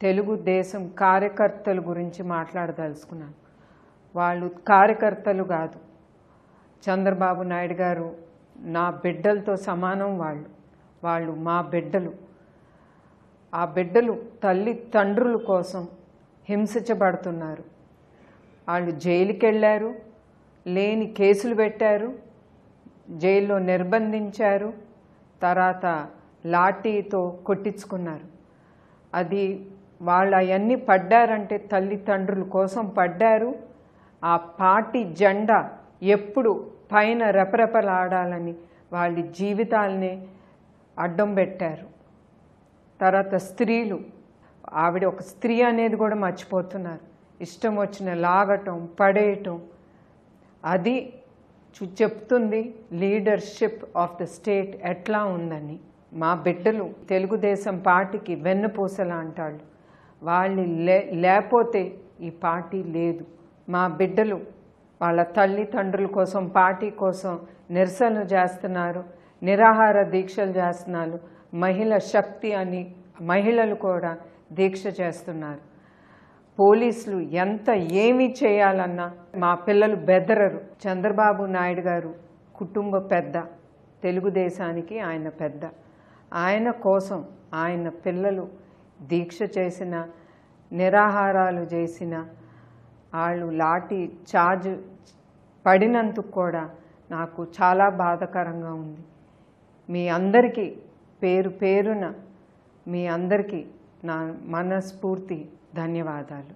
తెలుగుదేశం కార్యకర్తల గురించి మాట్లాడదలుచుకున్నాను. వాళ్ళు కార్యకర్తలు కాదు. చంద్రబాబు నాయుడు గారు నా బిడ్డలతో సమానం. వాళ్ళు మా బిడ్డలు. ఆ బిడ్డలు తల్లిదండ్రుల కోసం హింసించబడుతున్నారు. వాళ్ళు జైలుకి వెళ్ళారు, లేని కేసులు పెట్టారు, జైల్లో నిర్బంధించారు, తర్వాత లాఠీతో కొట్టించుకున్నారు. అది వాళ్ళు అవన్నీ పడ్డారంటే తల్లిదండ్రుల కోసం పడ్డారు. ఆ పార్టీ జెండా ఎప్పుడు పైన రెపరెపలాడాలని వాళ్ళ జీవితాలనే అడ్డం పెట్టారు. తర్వాత స్త్రీలు, ఆవిడ ఒక స్త్రీ అనేది కూడా మర్చిపోతున్నారు. ఇష్టం వచ్చిన లాగటం, పడేయటం, అది చెప్తుంది లీడర్షిప్ ఆఫ్ ద స్టేట్ ఎట్లా ఉందని. మా బిడ్డలు తెలుగుదేశం పార్టీకి వెన్నుపూసలా అంటారు. వాళ్ళు లేకపోతే ఈ పార్టీ లేదు. మా బిడ్డలు వాళ్ళ తల్లిదండ్రుల కోసం, పార్టీ కోసం నిరసన చేస్తున్నారు, నిరాహార దీక్షలు చేస్తున్నారు. మహిళ శక్తి అని మహిళలు కూడా దీక్ష చేస్తున్నారు. పోలీసులు ఎంత ఏమి చేయాలన్నా మా పిల్లలు బెదరరు. చంద్రబాబు నాయుడు గారు కుటుంబ పెద్ద, తెలుగుదేశానికి ఆయన పెద్ద. ఆయన కోసం ఆయన పిల్లలు దీక్ష చేసిన, నిరాహారాలు చేసిన, వాళ్ళు లాఠీ చార్జ్ పడినందుకు కూడా నాకు చాలా బాధాకరంగా ఉంది. మీ అందరికీ పేరు పేరున మీ అందరికీ నా మనస్ఫూర్తి ధన్యవాదాలు.